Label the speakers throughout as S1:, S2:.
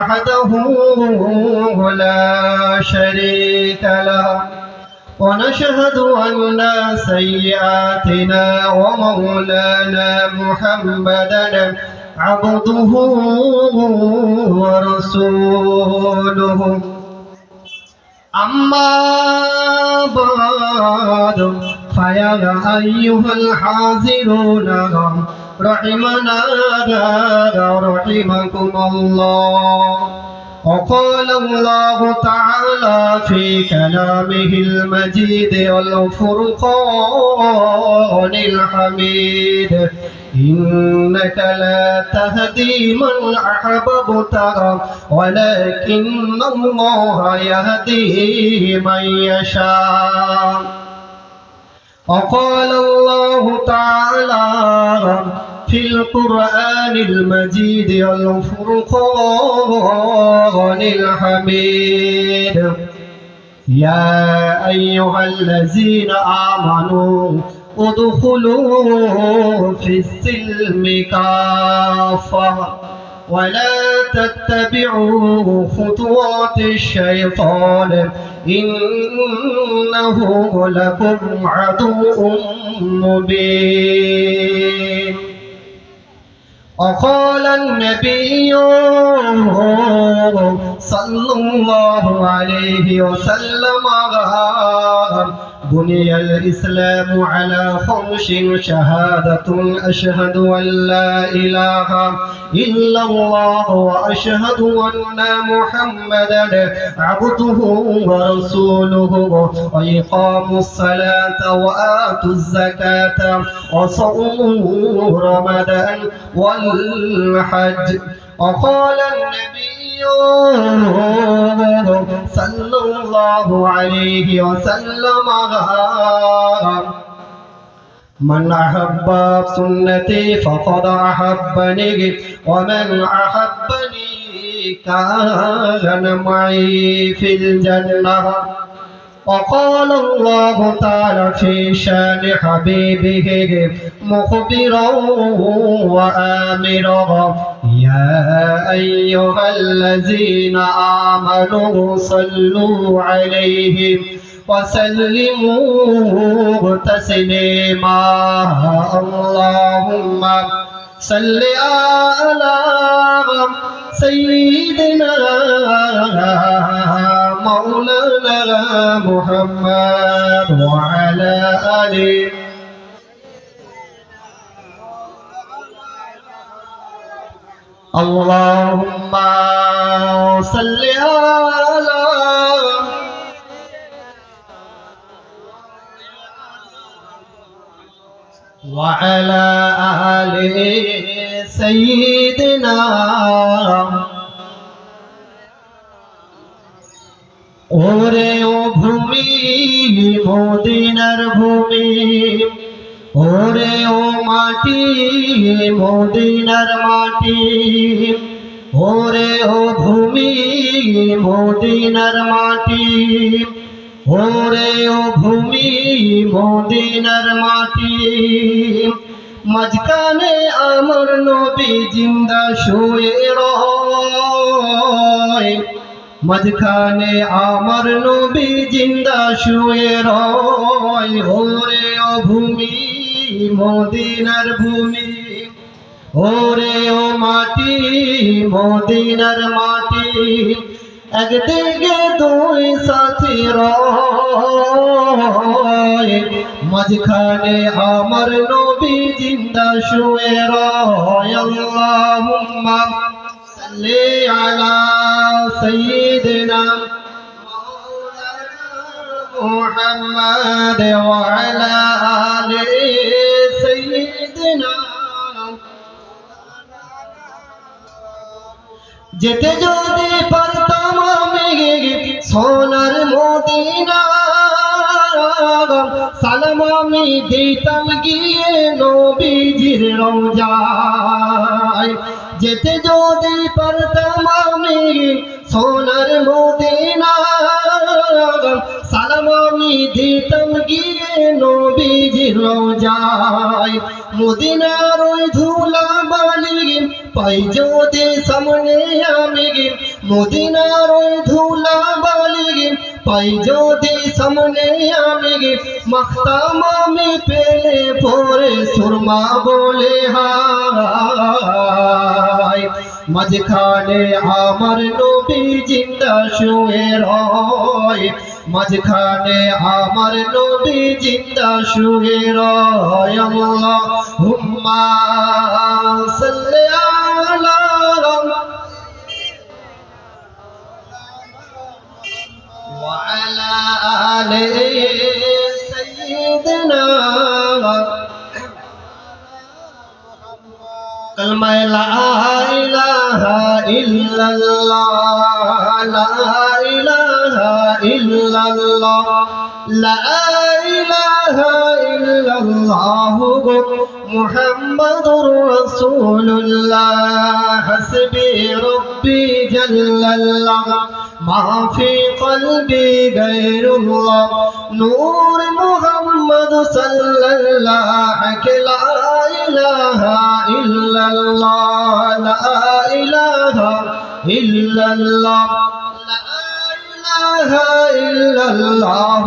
S1: وحده لا شريك له ونشهد أن سيئاتنا ومولانا محمدا عبده ورسوله أما بعد فيا أيها الحاضرون رحمنا رحمكم الله. وقال الله تعالى في كلامه المجيد والفرقان الحميد: إنك لا تهدي من أحببت ولكن الله يهدي من يشاء. وقال الله تعالى في القرآن المجيد والفرقان الحميد: يا أيها الذين آمنوا ادخلوا في السلم كافة ولا تتبعوا خطوات الشيطان إنه لكم عدو مبين. وقال النبي صلى الله عليه وسلم: بني الإسلام على خمس: شهادة أشهد أن لا إله إلا الله وأشهد أن محمدا عبده ورسوله وإقام الصلاة وآتوا الزكاة وصوم رمضان والحج. وقال النبي صلى الله عليه وسلم: من أحب سنتي فقد أحبني ومن أحبني كان معي في الجنة. وقال الله تعالى في شان حبيبه مخبرا وآمرا: يا أيها الذين آمنوا صلوا عليه وسلموا تسليما. اللهم صل على سيدنا مولانا محمد وعلى آله اللهم صل على وعلى آله سيدنا। ওরে ও ভূমি মদিনার ভূমি, ওরে ও মাটি মদিনার মাটি, ওরে ও ভূমি মদিনার মাটি, ওরে ও ভূমি মদিনার মাটি। মাঝখানে আমার নবী জিন্দা শুয়ে রয়, মাঝখানে আমার নবী জিন্দা শুয়ে রয়। ওরে ও ভূমি মদিনার ভূমি, ওরে ও মাটি মদিনার মাটি, একদিকে দুই সাথী রয়, মাঝখানে আমার নবী জিন্দা শুয়ে রয়। আল্লাহুম্মা সাল্লি আলা সাইয়্যিদিনা মুহাম্মাদ ওয়া আলা আলি সাইয়্যিদিনা। যেতে যদি পারতাম আমি সোনার মদিনা, সালাম আমি দিতাম গিয়ে নবীজির রওজায়। যেতে যদি পারতাম আমি সোনার মদিনা, সালাম আমি দিতাম গিয়ে নবীজির রওজায়, মদিনার ওই ধুলা বালি পাই যদি সামনে আমি, মদিনার ওই ধুলা বালি পাই যদি সামনে আমি, মাখতাম আমি পেলে পরে সুরমা বলে হায়। মাঝখানে আমার নবী জিন্দা শুয়ে রয়, মাঝখানে আমার নবী জিন্দা শুয়ে রয়। আল্লাহুম্মা সাল্লি আলা ওয়া আলা আলি সাইয়্যিদিনা কালমা লা ইলাহা ইল্লাল্লাহ, লা ইলাহা ইল্লাল্লাহ, লা ইলাহা ইল্লাল্লাহ মুহাম্মাদুর রাসূলুল্লাহ। হাসবি রব্বি জাল্লাল্লাহ মা ফি কলবি গায়রুল্লাহ, নূর মুহাম্মদ সাল্লাল্লাহু লা ইলাহা ইল্লাল্লাহ, লা ইলাহা ইল্লাল্লাহ, লা ইলাহা ইল্লাল্লাহ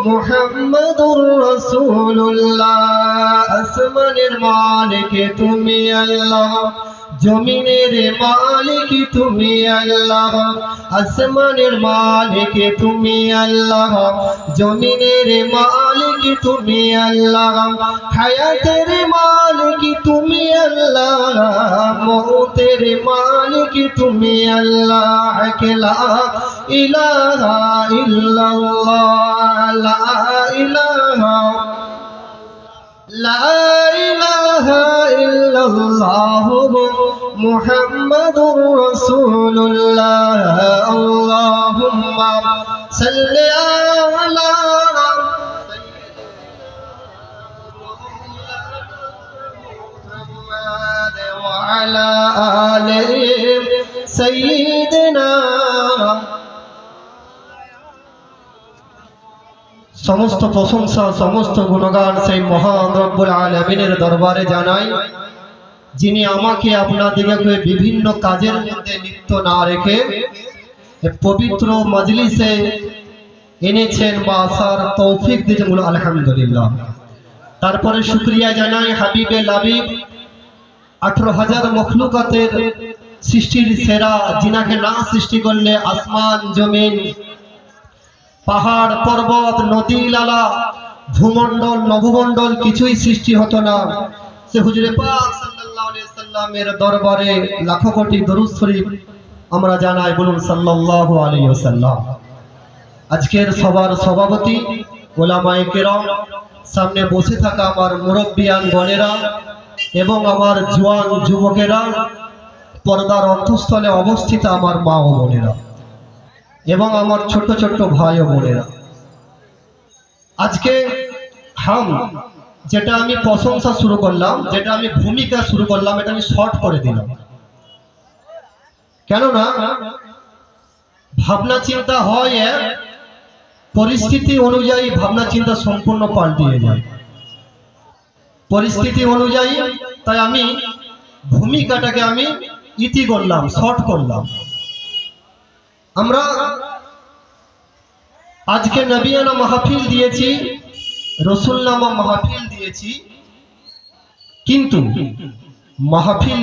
S1: মুহাম্মাদুর রাসূলুল্লাহ। আসমানের মালিক তুমি আল্লাহ, জমিনের মালিক তুমি আল্লাহ। আসমানের মালিক তুমি আল্লাহ, জমিনের মালিক তুমি আল্লাহ। হায়াতের মালিক তুমি আল্লাহ, মৌতের মালিক তুমি আল্লাহ। লা ইলাহা ইল্লাল্লাহ, লা ইলাহা লা ইলাহা ইল্লাল্লাহ মুহাম্মাদুর রাসূলুল্লাহ। আল্লাহুম্মা সাল্লি আলা মুহাম্মাদ ওয়া আলা আলি সাইয়্যিদিনা। সমস্ত প্রশংসা, সমস্ত গুণগান সেই মহান রব্বুল আলামিনের দরবারে জানাই, যিনি আমাকে আপনাদিগকে বিভিন্ন কাজের মধ্যে লিপ্ত না রেখে পবিত্র মজলিসে এনেছেন বা আসার তৌফিক দিয়েছেন। বলো আলহামদুলিল্লাহ। তারপরে শুকরিয়া জানাই হাবিবে লাবিব, 18,000 মখলুকাতের সৃষ্টির সেরা, যিনাকে না সৃষ্টি করলে আসমান জমিন পাহাড় পর্বত নদী নালা ভূমণ্ডল নভমণ্ডল কিছুই সৃষ্টি হতো না। সে হুজুরে পাক সাল্লাল্লাহু আলাইহি সাল্লামের দরবারে লাখো কোটি দরুদ শরীফ আমরা জানাই। বলুন সাল্লাল্লাহু আলাইহি ওয়াসাল্লাম। আজকের সবার সভাপতি ওলামায়ে কেরাম, সামনে বসে থাকা আমার মুরব্বিয়ান গণেরা এবং আমার জওয়ান যুবকেরা, পর্দার অন্তঃস্থলে অবস্থিত আমার মা ও বোনেরা এবং আমার ছোট ছোট ভাই ও বোনেরা, আজকে যেটা আমি প্রশংসা শুরু করলাম, যেটা আমি ভূমিকা শুরু করলাম, এটা আমি শর্ট করে দিলাম। কেননা ভাবনা চিন্তা হয়, পরিস্থিতি অনুযায়ী ভাবনা চিন্তা সম্পূর্ণ পাল্টিয়ে যায় পরিস্থিতি অনুযায়ী। তাই আমি ভূমিকাটাকে আমি ইতি করলাম, শর্ট করলাম। আমরা আজকে নবিয়ানা মাহফিল দিয়েছি, রসুলনামা মাহফিল দিয়েছি, কিন্তু মাহফিল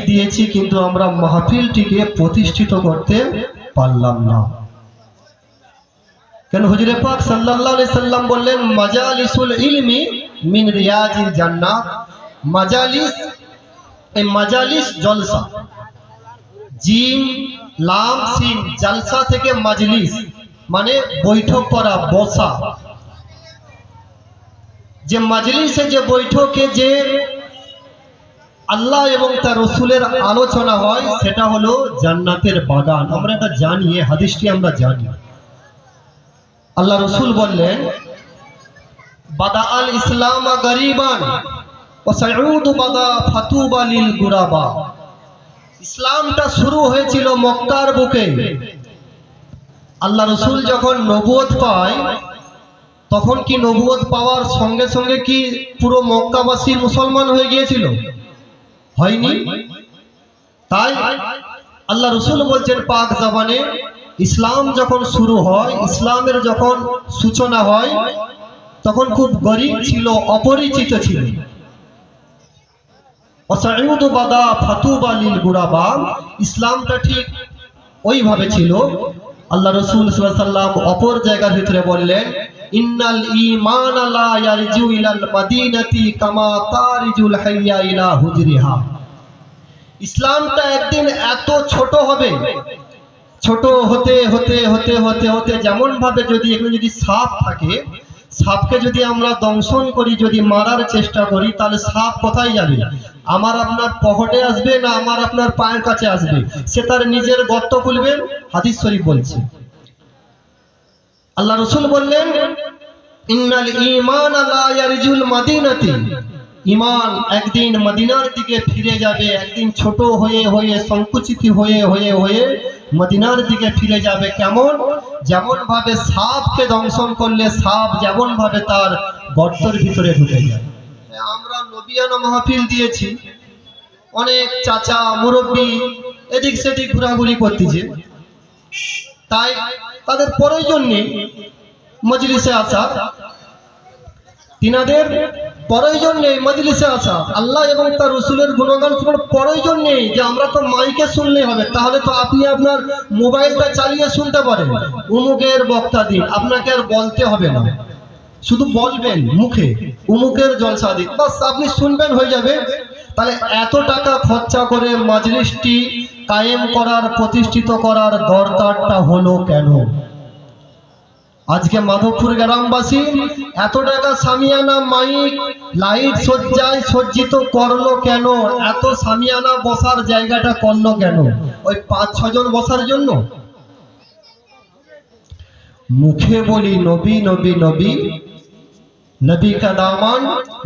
S1: দিয়েছি কিন্তু আমরা মাহফিলটিকে প্রতিষ্ঠিত করতে পারলাম না। কেন? হুজুরে পাক সাল্লাল্লাহু আলাইহি সাল্লাম বললেন, মাজালিসুল ইলমি মিন রিয়াজিল জান্নাত। মাজালিস, এই মাজালিস জলসা, জিম লাম সিন, জালসা থেকে মাজলিস মানে বৈঠক করা, বসা। যে মাজলিসে, যে বৈঠকে যে আল্লাহ এবং তার রসুলের আলোচনা হয়, সেটা হলো জান্নাতের বাগান। আমরা এটা জানি, এই হাদিসটি আমরা জানি। আল্লাহ রসুল বললেন, বাদা আল ইসলাম গরিবান ও সাউদ বাদা ফাতুবা লিল গুরাবা। ইসলামটা শুরু হয়েছিল মক্কার বুকে। আল্লাহ রসুল যখন নবুয়ত পায়, তখন কি নবুয়ত পাওয়ার সঙ্গে সঙ্গে কি পুরো মক্কাবাসী মুসলমান হয়ে গিয়েছিল? হয়নি। তাই আল্লাহ রসুল বলছেন পাক জবানে, ইসলাম যখন শুরু হয়, ইসলামের যখন সূচনা হয়, তখন খুব গরীব ছিল, অপরিচিত ছিল। ইসলামটা ঠিক ওইভাবে ছিল। আল্লাহ রসুল সাল্লাল্লাহু আলাইহি ওয়াসাল্লাম অপর জায়গার ভিতরে বললেন, ইন্নাল ঈমান লা ইয়ারজু ইলাল মাদিনাতি কামা তারিজুল হাইয়া ইলা হুজরিহা। ইসলামটা একদিন এত ছোট হবে, ছোট হতে হতে হতে হতে হতে যেমন ভাবে যদি এখানে যদি সাপ থাকে, সাপকে যদি আমরা দংশন করি, যদি মারার চেষ্টা করি, তাহলে সাপ কোথায় যাবে? আমার আপনার পকেটে আসবে না আমার আপনার পায়ের কাছে আসবে? সে তার নিজের গর্ত খুলবে। হাদিস শরীফ বলছে। আল্লাহ রসুল বললেন, ইন্নাল ঈমান লা ইয়ারজুল মাদিনাতি, ঈমান একদিন মদিনার দিকে ফিরে যাবে, একদিন ছোট হয়ে হয়ে সংকুচিত হয়ে হয়ে হয়ে মদিনার দিকে ফিরে যাবে। কেমন? যেমন ভাবে সাপকে দংশন করলে সাপ যেমন ভাবে তার গর্তের ভিতরে ঢুকে যায়। আমরা নবিয়ানা মাহফিল দিয়েছি, অনেক চাচা মুরব্বী এদিক সেদিক ঘোরাঘুরি করতেছে, তাই তাদের প্রয়োজন নেই মজলিসে আসা, তিনাদের প্রয়োজন নেই মজলিসে আসা। আল্লাহ এবং তার রসুলের গুণগান শোনার প্রয়োজন নেই যে আমরা তো মাইকে শুনলে হবে। তাহলে তো আপনি আপনার মোবাইলটা চালিয়ে শুনতে পারেন, উমুকের বক্তা দিন, আপনাকে আর বলতে হবে না, শুধু বলবেন মুখে উমুকের জলসা দিন, বাস আপনি শুনবেন, হয়ে যাবে। তাহলে এত টাকা খরচা করে মজলিসটি কায়েম করার, প্রতিষ্ঠিত করার দরকারটা হলো কেন? আজকে মাধবপুর গ্রামবাসী এত টাকা সামিয়ানা, মাইক, লাইট সজ্জায় সজ্জিত করলো কেন? এত সামিয়ানা বসার জায়গাটা করলো কেন? ওই 5-6 জন বসার জন্য? মুখে বলি নবী নবী নবী, নবী কা দামান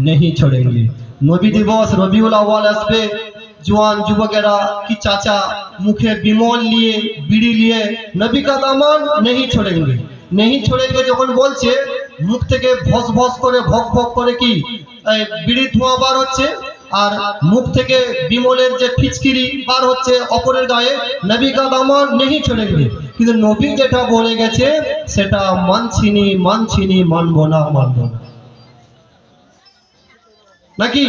S1: নেহি ছোড়েঙ্গে। নবী দিবস রবিউল আউয়াল আসবে, জওয়ান যুবকেরা কি চাচা মুখে বিমল নিয়ে, বিড়ি নিয়ে, নবী কা দামান নেহি ছোড়েঙ্গে, নেহি ছোড়েঙ্গে যখন বলছে, মুখ থেকে ভস ভস করে ভক ভক করে কি বিড়ি ধোঁয়া বার হচ্ছে, আর মুখ থেকে বিমলের যে ফিচকিরি বার হচ্ছে অপরের গায়ে, নবী কা দামান নেহি ছোড়েঙ্গে। কিন্তু নবী যেটা বলে গেছে সেটা মানছিনি মানছিনি, মানবো না মানবো না, নাকি?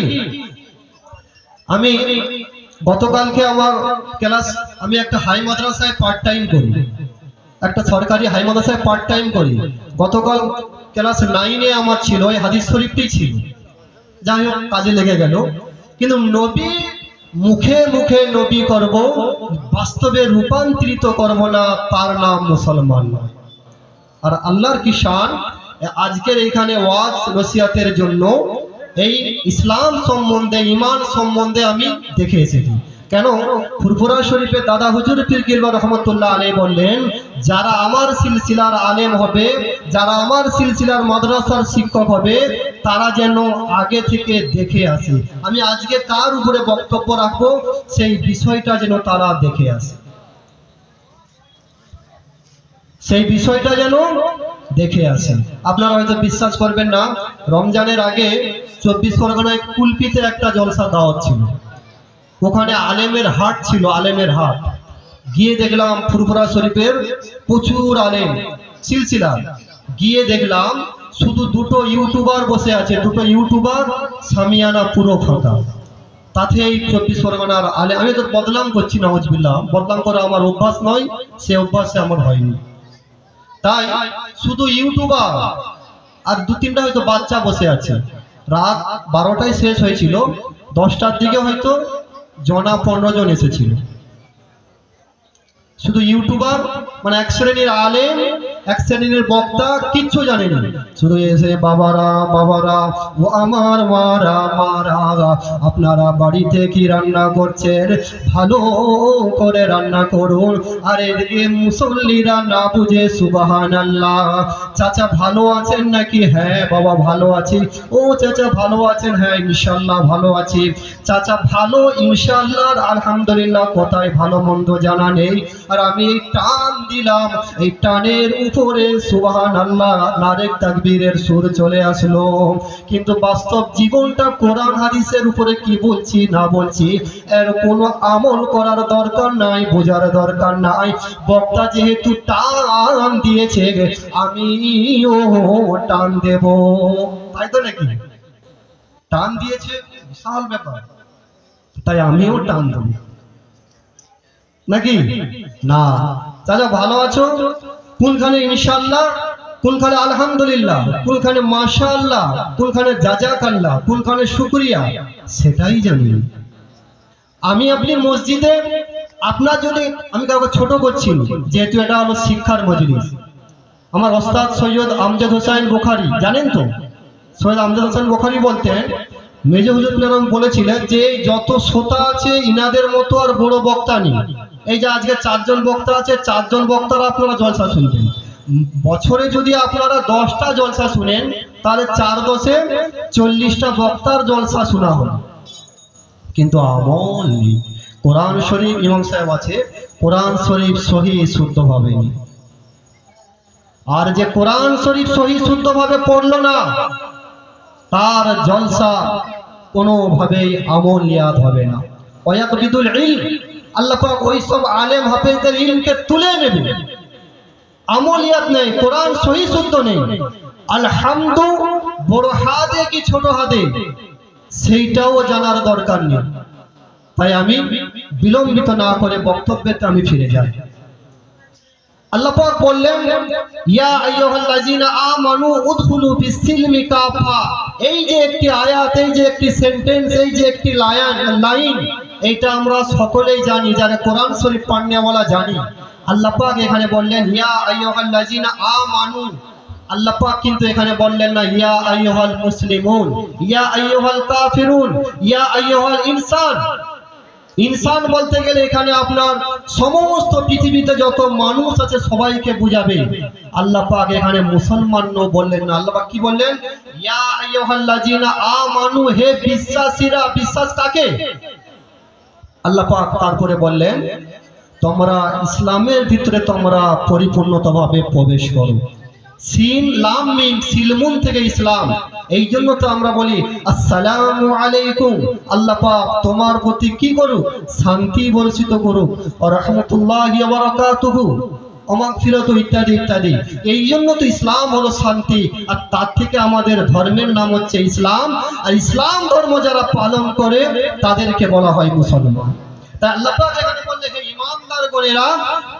S1: আমি গতকালকে আমার ক্লাস, আমি একটা হাই মাদ্রাসায় পার্ট টাইম করি, একটা সরকারি হাই মাদ্রাসায় পার্ট টাইম করি। গতকাল ক্লাস 9-এ আমার ছিল, এই হাদিস শরীফটি ছিল, যাই হোক কাজে লেগে গেল। কিন্তু নবী মুখে মুখে নবী করব, বাস্তবে রূপান্তরিত করব না, তার নাম মুসলমান নয়। আর আল্লাহর কি শান, আজকের এইখানে ওয়াজ নসিহতের জন্য এই ইসলাম সম্বন্ধে, ঈমান সম্বন্ধে আমি দেখে এসেছি। কেন? ফুরফুরা শরীফে দাদা হুজুর পীর কিবলা রহমতুল্লাহ আলাইহি বললেন, যারা আমার সিলসিলার আলেম হবে, যারা আমার সিলসিলার মাদ্রাসার শিক্ষক হবে, তারা যেন আগে থেকে দেখে আসে। আমি আজকে কার উপরে বক্তব্য রাখবো, সেই বিষয়টা যেন তারা দেখে আসে, সেই বিষয়টা যেন দেখে আসেন। আপনারা হয়তো বিশ্বাস করবেন না, রমজানের আগে 24 পরগনায় কুলপিতে একটা জলসা দাওয়াত ছিল, ওখানে আলেমের হাট ছিল, আলেমের হাট। গিয়ে দেখলাম ফুরফুরা শরীফের প্রচুর আলেম সিলসিলা, গিয়ে দেখলাম শুধু দুটো ইউটিউবার বসে আছে, দুটো ইউটিউবার, সামিয়ানা পুরো ফাঁকা। তাতে এই 24 পরগনার আলেম, আমি তো বদনাম করছি না, নাউজুবিল্লাহ, বদনাম করা আমার অভ্যাস নয়, সে অভ্যাসে আমার হয়নি। তাই শুধু ইউটিউবার আর 2-3টা হয়তো বাচ্চা বসে আছে। রাত 12টায় শেষ হয়েছিল, 10টার দিকে হয়তো 15 জন এসেছিল। শুধু ইউটিউবার, মানে এক শ্রেণীর আলেম, এক শ্রেণীর বক্তা, কিচ্ছু জানেন না, শুধু এসে বাবারা বাবারা ও আমার মারা মারা, আপনারা বাড়িতে কি রান্না করছেন, ভালো করে রান্না করুন। আর এদিকে মুসল্লিরা না বুঝে সুবহানাল্লাহ, চাচা ভালো আছেন নাকি? হ্যাঁ বাবা ভালো আছি। ও চাচা ভালো আছেন? হ্যাঁ ইনশাআল্লাহ ভালো আছি। চাচা ভালো ইনশাআল্লাহ আলহামদুলিল্লাহ, কোথায় ভালো মন্দ জানা নেই। আর আমি এই টান দিলাম, এই টানের উপরে সুবহানাল্লাহ নারেক তাকবীরের সুর চলে আসলো। কিন্তু বাস্তব জীবনটা কোরআন হাদিসের উপরে কি বলছি না বলছি এর কোনো আমল করার দরকার নাই, বোঝার দরকার নাই। বক্তা যেহেতু টান দিয়েছে আমিও টান দেব, তাই তো নাকি? টান দিয়েছে বিশাল ব্যাপার, তাই আমিও টান দেব নাকি না? তাহলে ভালো আছো? কোনখানে ইনশাআল্লাহ, কোনখানে আলহামদুলিল্লাহ, কোনখানে মাশাআল্লাহ, কোনখানে জাযাকাল্লাহ, কোনখানে শুকরিয়া, সেটাই জানি। আমি আপনি মসজিদে আপনার যদি, আমি কাউকে ছোট করছি যেহেতু এটা হলো শিক্ষার মজলিস। আমার ওস্তাদ সৈয়দ আমজাদ হোসেন বুখারী জানেন তো? সৈয়দ আমজাদ হোসেন বুখারী বলতেন, মেজর হুজুর প্রেরণ বলেছিলেন যে যত শ্রোতা আছে ইনাদের মতো আর বড় বক্তা নেই। এই যে আজকে 4 জন বক্তা আছে, 4 জন বক্তারা আপনারা জলসা শুনবেন। বছরে যদি আপনারা 10টা জলসা শুনেন তাহলে 4 দশে 40টা বক্তার জলসা শোনা হলো, কিন্তু আমল নেই। কোরআন শরীফ ইমাম সাহেব আছে, কোরআন শরীফ সহি শুদ্ধভাবে নেই। আর যে কোরআন শরীফ সহি শুদ্ধভাবে পড়লো না তার জলসা কোনোভাবেই আমলিয়াত হবে না। ওয়ায়াকবিদুল ইলম, আল্লাহ পাক ওই সব আলেম হাফেজদের ইলমকে তুলে নেবে, আমলিয়াত নেই, কোরআন সহি শুদ্ধ নেই। আলহামদু বড় হাদে কি ছোট হাদে সেইটাও জানার দরকার নেই। তাই আমি বিলম্বিত না করে বক্তব্যতে আমি ফিরে যাই। আল্লাহ পাক বললেন ইয়া আইয়ুহাল্লাযীনা আমানু উদখুলু ফিস-সিলমি কাফা। এই যে একটি আয়াত, এই যে একটি সেন্টেন্স, এই যে একটি লাইন, এইটা আমরা সকলেই জানি, যারা কোরআন শরীফ পড়নেওয়ালা জানি। আল্লাহ পাক এখানে বললেন ইয়া আইয়ুহাল্লাযীনা আমানু। আল্লাহ পাক কিন্তু এখানে বললেন না ইয়া আইয়ুহাল মুসলিমুন, ইয়া আইয়ুহাল কাফিরুন, ইয়া আইয়ুহাল ইনসান। ইনসান বলতে গেলে এখানে আপনার সমস্ত পৃথিবীতে যত মানুষ আছে সবাইকে বুঝাবে। আল্লাহ পাক এখানে মুসলমানও বললেন না। আল্লাহ পাক কি বললেন? ইয়া আইয়ুহাল্লাযীনা আমানু, হে বিশ্বাসীরা। বিশ্বাস কাকে? আল্লাহ পাক তারপরে বললেন তোমরা ইসলামের ভিতরে তোমরা পরিপূর্ণভাবে প্রবেশ করো। সিন লাম মিম সিলমুন থেকে ইসলাম। এই জন্য তো আমরা বলি আসসালামু আলাইকুম। আল্লাহ পাক তোমার প্রতি কি করুক? শান্তি বর্ষিত করুক। ওয়া রাহমাতুল্লাহি ওয়া বারাকাতুহু, মাগফিরাতু ইত্যাদি ইত্যাদি। এই জন্য তো ইসলাম হলো শান্তি, আর তার থেকে আমাদের ধর্মের নাম হচ্ছে ইসলাম। আর ইসলাম ধর্ম যারা পালন করে তাদেরকে বলা হয় মুসলমান। তাই আল্লাহ পাক এখানে বললেন হে ঈমানদারগণেরা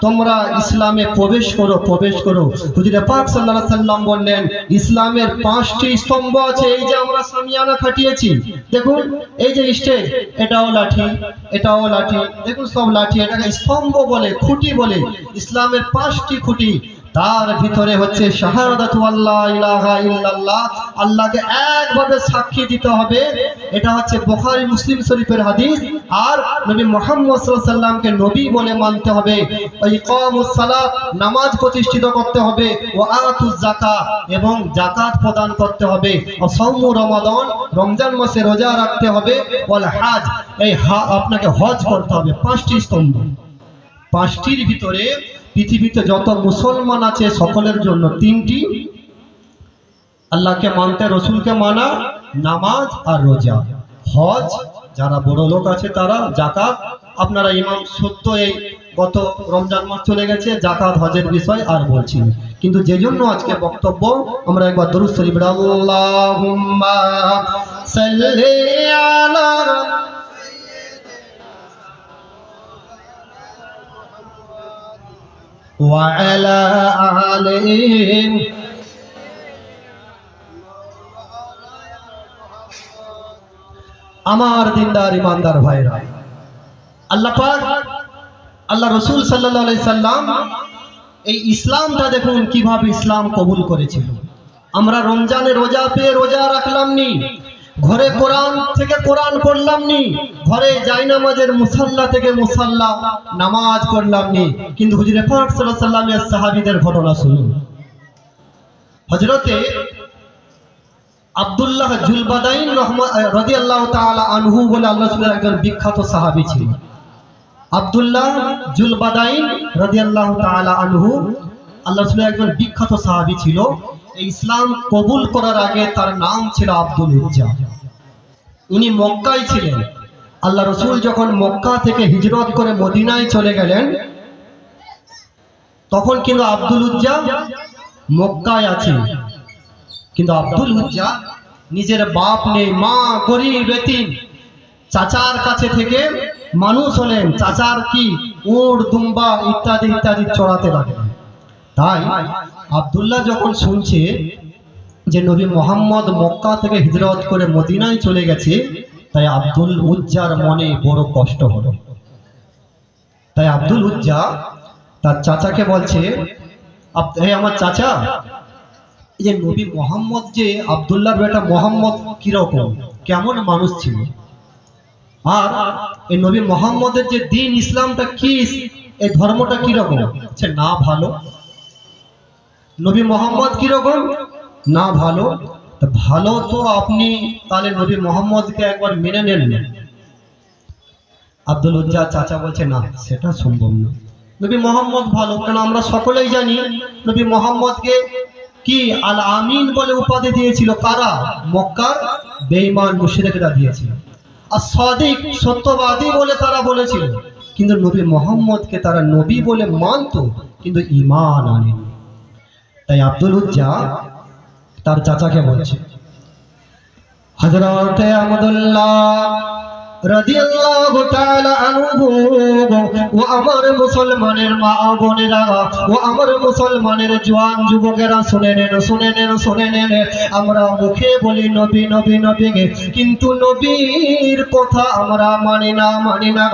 S1: তোমরা ইসলামে প্রবেশ করো, প্রবেশ করো। হুজুর পাক সাল্লাল্লাহু আলাইহি সাল্লাম বললেন ইসলামের 5টি স্তম্ভ আছে। এই যে আমরা সামিয়ানা খাটিয়েছি, দেখুন এই যে স্টেজ, এটাও লাঠি, এটাও লাঠি, দেখুন সব লাঠি। এটাকে স্তম্ভ বলে, খুঁটি বলে। ইসলামের 5টি খুঁটি, তার ভিতরে হচ্ছে শাহাদাতু আল্লা ইলাহা ইল্লাল্লাহ, আল্লাহকে একভাবে সাক্ষী দিতে হবে। এটা হচ্ছে বুখারী মুসলিম শরীফের হাদিস। আর নবী মুহাম্মদ সাল্লাল্লাহু আলাইহি সাল্লামকে নবী বলে মানতে হবে। ওয়া ইকামুস সালাত, নামাজ প্রতিষ্ঠিত করতে হবে। ওয়া আতুজ যাকাত, এবং যাকাত প্রদান করতে হবে। ওয়া সাওমু রমাদান, রমজান মাসে রোজা রাখতে হবে। ওয়াল হজ, এই আপনাকে হজ করতে হবে। 5টি স্তম্ভ। 5টির ভিতরে পৃথিবীতে যত মুসলমান আছে সকলের জন্য 3টি, আল্লাহকে মানতে, রসুলকে মানা, নামাজ আর রোজা। হজ যারা বড় লোক আছে তারা, জাকাত আপনারা ইমাম সত্য এই গত রমজান মাস চলে গেছে, জাকাত হজের বিষয় আর বলছি। কিন্তু যে জন্য আজকে বক্তব্য, আমরা একবার দরুদ শরীফ আল্লাহুম্মা সাল্লি আলা وعلى آله। আমার দিনদার ইমানদার ভাইরা, আল্লাহ পাক, আল্লাহ রসুল সাল্লাল্লাহু আলাইহি সাল্লাম এই ইসলামটা দেখুন কিভাবে ইসলাম কবুল করেছিল। আমরা রমজানে রোজা পেয়ে রোজা রাখলাম নি, ঘরে কোরআন থেকে কোরআন পড়লাম নি, ঘরে জায়নামাজের মুসাল্লা থেকে মুসাল্লা নামাজ পড়লাম নি। কিন্তু হুজুর পাক সাল্লাল্লাহু আলাইহি সাল্লামের সাহাবীদের ঘটনা শুনুন। হযরতে আব্দুল্লাহ জুলবাদাইন রাদিয়াল্লাহু তাআলা আনহু বলে আল্লাহ রাসূলের একজন বিখ্যাত সাহাবী ছিলেন। আব্দুল্লাহ জুলবাদাইন রাদিয়াল্লাহু তাআলা আনহু আল্লাহ রাসূলের একজন বিখ্যাত সাহাবী ছিল। এই ইসলাম কবুল করার আগে তার নাম ছিল আব্দুল উজ্জা। উনি মক্কায় ছিলেন। আল্লাহ রাসূল যখন মক্কা থেকে হিজরত করে মদিনায় চলে গেলেন, তখন কিন্তু আব্দুল উজ্জা মক্কায় আছে। কিন্তু আব্দুল উজ্জা নিজের বাপ নেই, মা গরিব এতিম, চাচার কাছে থেকে মানুষ হলেন। চাচার কি উট দুম্বা ইত্যাদি ইত্যাদি চড়াতে লাগলেন। তাই আব্দুল্লাহ যখন শুনছে যে নবী মোহাম্মদ মক্কা থেকে হিজরত করে মদিনায় চলে গেছে, তাই আব্দুল উজ্জার মনে বড় কষ্ট হলো। তাই আব্দুল উজ্জা তার চাচাকে বলছে, হে আমার চাচা, এই যে নবী মোহাম্মদ, যে আব্দুল্লাহর বেটা মোহাম্মদ কিরকম, কেমন মানুষ ছিল, আর এই নবী মোহাম্মদের যে দিন ইসলামটা কি, এই ধর্মটা কিরকম? না ভালো। নবী মোহাম্মদ কিরকম? না ভালো। ভালো তো আপনি তাহলে নবী মোহাম্মদকে একবার মেনে নেন। আব্দুল উজ্জা চাচা বলছে, না, সেটা সম্ভব না। নবী মোহাম্মদ ভালো, কেন আমরা সকলেই জানি নবী মোহাম্মদকে কি আল আমিন বলে উপাধি দিয়েছিল কারা? মক্কার বেঈমান মুশরিকরা দিয়েছিল। আর সাদিক, সত্যবাদী বলে তারা বলেছিল। কিন্তু নবী মোহাম্মদকে তারা নবী বলে মানত, কিন্তু ঈমান আনেনি। তাই আব্দুল উজ্জা তার চাচাকে বলছে, হযরত আব্দুল্লাহ রাদিয়াল্লাহু তাআলা আনহু, ও আমার মুসলমানের মা বোনেরা, ও আমার মুসলমানের জওয়ান যুবকেরা, শুনে নেন, শুনে নেন, শুনে নেন। আমরা মুখে বলি নবী নবী নবী, কিন্তু নবীর কথা আমরা মানি না, মানি না।